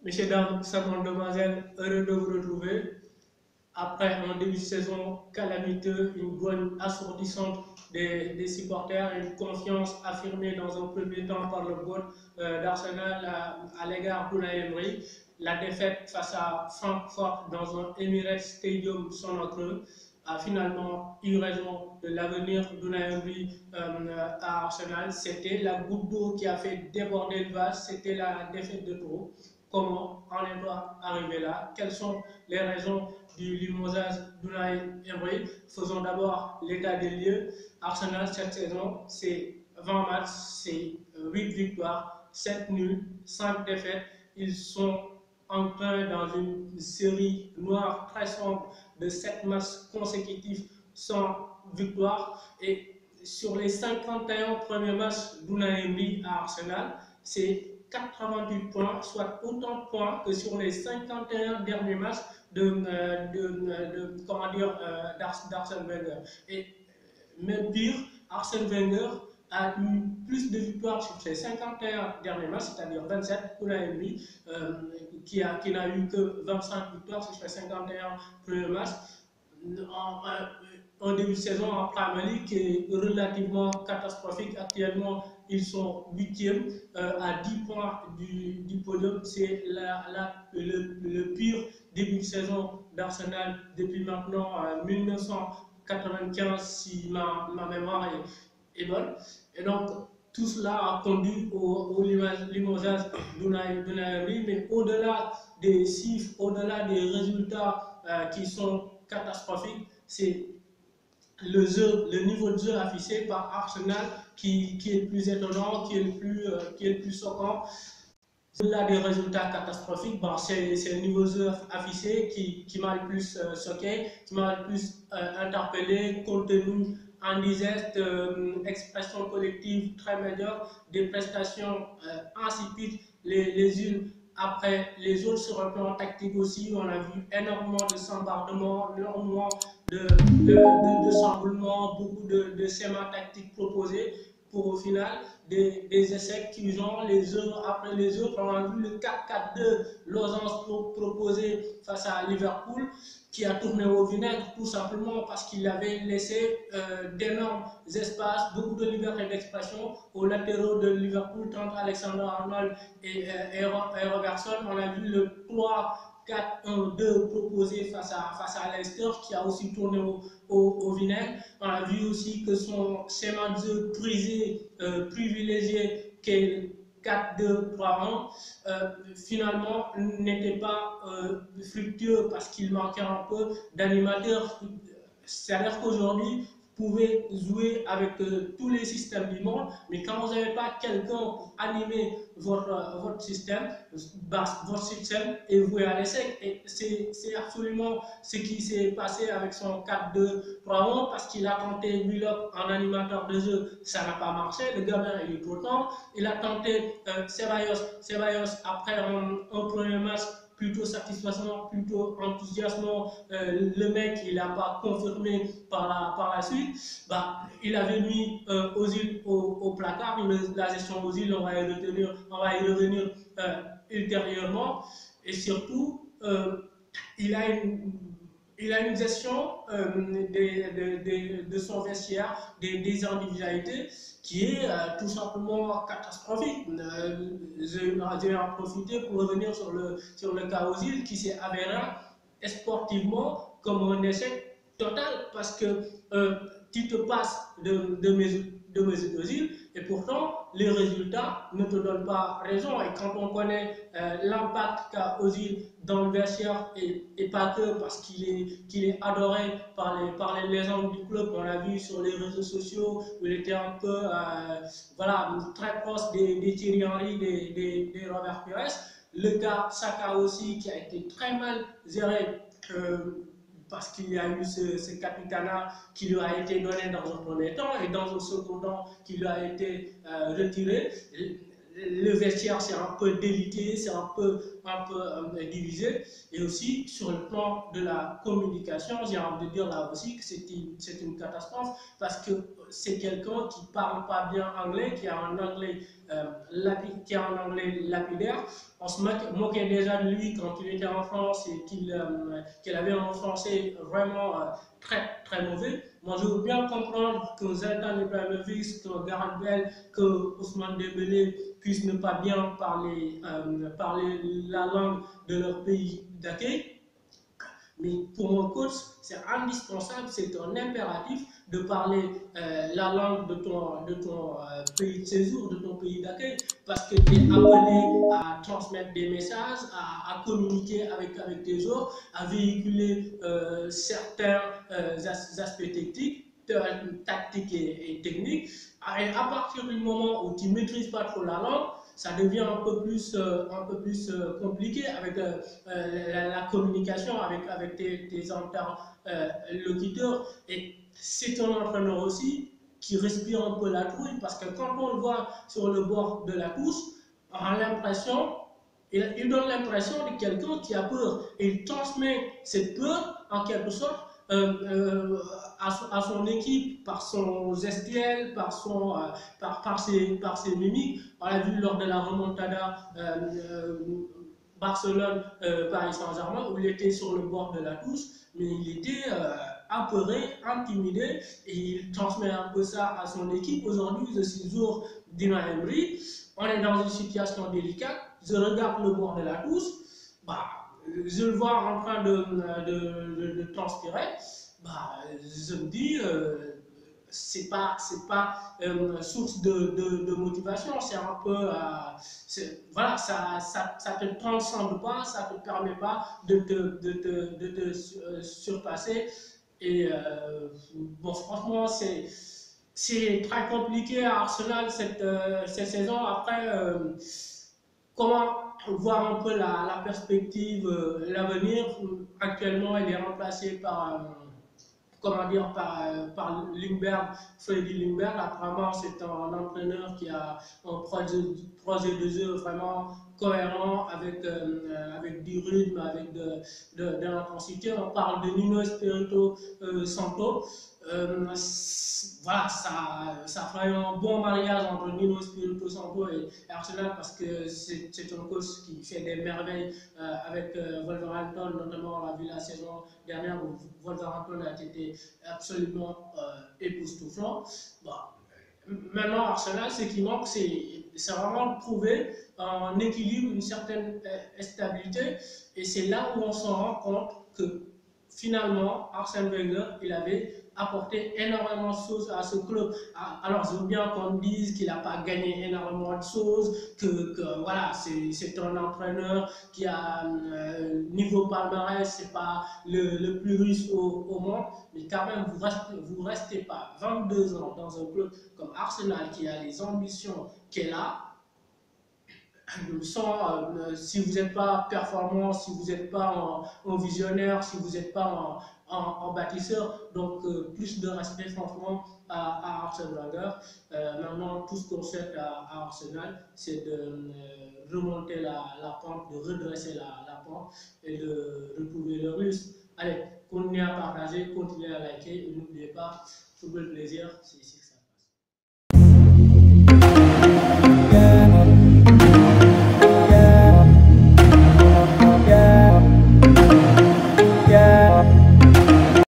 Messieurs, dames, savants, demoiselles, heureux de vous retrouver. Après un début de saison calamiteux, une bonne assourdissante des supporters, une confiance affirmée dans un premier temps par le board d'Arsenal à l'égard d'Unai Emery. La défaite face à Francfort dans un Emirates Stadium sans notre a finalement eu raison de l'avenir d'Unai Emery à Arsenal. C'était la goutte d'eau qui a fait déborder le vase, c'était la défaite de trop. Comment on est arrivé là? Quelles sont les raisons du limogeage d'Unai Emery? Faisons d'abord l'état des lieux. Arsenal, cette saison, c'est 20 matchs, c'est 8 victoires, 7 nuls, 5 défaites. Ils sont en train dans une série noire très sombre de 7 matchs consécutifs sans victoire. Et sur les 51 premiers matchs d'Unai Emery à Arsenal, c'est 88 points, soit autant de points que sur les 51 derniers matchs d'Arsène Wenger. Et même pire, Arsène Wenger a eu plus de victoires sur ses 51 derniers matchs, c'est-à-dire 27 pour la Emery, qui n'a eu que 25 victoires sur ses 51 premiers matchs. En début de saison en Premier League qui est relativement catastrophique. Actuellement, ils sont 8e à 10 points du podium. C'est le pire début de saison d'Arsenal depuis maintenant 1995, si ma mémoire est bonne. Et donc, tout cela a conduit au limogeage d'Unai Emery, mais au-delà des chiffres, au-delà des résultats qui sont catastrophiques, c'est le niveau de jeu affiché par Arsenal qui est le plus étonnant, qui est le plus choquant. Au-delà des résultats catastrophiques, bon, c'est le niveau de jeu affiché qui m'a le plus choqué, qui m'a le plus interpellé, compte tenu en digeste, expression collective très médiocre, des prestations insipides les unes après les autres sur le plan tactique aussi. On a vu énormément de chambardements, énormément de chamboulements, beaucoup de schémas tactiques proposés pour au final des échecs qui ont les uns après les autres. On a vu le 4-4-2 losange proposé face à Liverpool qui a tourné au vinaigre tout simplement parce qu'il avait laissé d'énormes espaces, beaucoup de liberté d'expression aux latéraux de Liverpool, Trent Alexander-Arnold et Robertson. On a vu le 3-4-1-2 proposé face à Leicester qui a aussi tourné au vinaigre. On a vu aussi que son schéma de jeu privilégié, qui est 4-2-3-1, finalement n'était pas fructueux parce qu'il manquait un peu d'animateurs. C'est-à-dire qu'aujourd'hui, vous pouvez jouer avec tous les systèmes du monde, mais quand vous n'avez pas quelqu'un pour animer votre système, bah, votre système est voué à l'échec. Et c'est absolument ce qui s'est passé avec son 4-2-3-1 parce qu'il a tenté Willock en animateur de jeu, ça n'a pas marché, le gamin il est content. Il a tenté Ceballos après un premier match plutôt satisfaisant, plutôt enthousiasmant. Le mec, il n'a pas confirmé par la suite. Bah, il avait mis Ozil au placard. La gestion d'Ozil, on va y revenir ultérieurement. Et surtout, il a une il a une gestion de son vestiaire, des individualités qui est tout simplement catastrophique. Je vais en profiter pour revenir sur le cas Ozil qui s'est avéré sportivement comme un échec total parce que tu te passes de Mesut Özil et pourtant les résultats ne te donnent pas raison. Et quand on connaît l'impact qu'a Özil dans le vestiaire et pas que parce qu'il est adoré par les légendes du club, on l'a vu sur les réseaux sociaux où il était un peu voilà, très proche des Thierry Henry, des Robert Pires. Le cas Saka aussi qui a été très mal géré parce qu'il y a eu ce capitanat qui lui a été donné dans un premier temps et dans un second temps qui lui a été retiré. le vestiaire c'est un peu délité, c'est un peu divisé. Et aussi sur le plan de la communication, j'ai envie de dire là aussi que c'est une catastrophe parce que c'est quelqu'un qui parle pas bien anglais, qui a un anglais lapidaire. On se moquait déjà de lui quand il était en France et qu'il avait un français vraiment très mauvais. Moi, je veux bien comprendre que Zlatan Ibrahimovic, que Gareth Bale, que Ousmane Dembélé puissent ne pas bien parler la langue de leur pays d'accueil. Mais pour mon coach, c'est indispensable, c'est un impératif de parler la langue de ton pays de séjour, de ton pays d'accueil, parce que tu es appelé à transmettre des messages, à communiquer avec tes autres, à véhiculer certains aspects tactiques et techniques. Et à partir du moment où tu ne maîtrises pas trop la langue, ça devient un peu plus compliqué avec la communication avec tes interlocuteurs. Et c'est un entraîneur aussi qui respire un peu la trouille parce que quand on le voit sur le bord de la touche, on a l'impression, il donne l'impression de quelqu'un qui a peur et il transmet cette peur en quelque sorte à son équipe par son gestuel, par ses mimiques. On l'a vu lors de la remontada Barcelone-Paris Saint-Germain où il était sur le bord de la touche, mais il était apeuré, intimidé et il transmet un peu ça à son équipe. Aujourd'hui, je suis jour d'Ina Emery, on est dans une situation délicate, je regarde le bord de la touche, bah, je le vois en train de transpirer, bah, je me dis, c'est pas source de motivation, c'est un peu, voilà, ça te transcende pas, ça te permet pas de te surpasser. Et bon, franchement, c'est très compliqué à Arsenal cette saison. Après, comment voir un peu la perspective, l'avenir. Actuellement, il est remplacé comment dire, par Lindbergh, Freddy Lindbergh. Apparemment, c'est un entraîneur qui a un projet de jeu vraiment cohérent avec du rythme, avec de l'intensité. On parle de Nuno Espirito Santo. Voilà, ça ferait un bon mariage entre Nuno Espirito Santo et Arsenal parce que c'est un coach qui fait des merveilles avec Wolverhampton, notamment on l'a vu la saison dernière où Wolverhampton a été absolument époustouflant. Bon, maintenant, Arsenal, ce qui manque, c'est vraiment de trouver un équilibre, une certaine stabilité. Et c'est là où on s'en rend compte que finalement, Arsène Wenger, il avait apporté énormément de choses à ce club. Alors, je veux bien qu'on dise qu'il n'a pas gagné énormément de choses, que voilà, c'est un entraîneur qui a niveau palmarès, c'est pas le plus riche au monde, mais quand même, vous restez pas 22 ans dans un club comme Arsenal qui a les ambitions qu'elle a, sans, si vous n'êtes pas performant, si vous n'êtes pas en visionnaire, si vous n'êtes pas en bâtisseur, donc plus de respect franchement à Arsène Wenger. Maintenant, tout ce qu'on souhaite à Arsenal, c'est de remonter la pente, de redresser la pente et de retrouver le rustre. Allez, continuez à partager, continuez à liker et n'oubliez pas, tout le plaisir, c'est ici.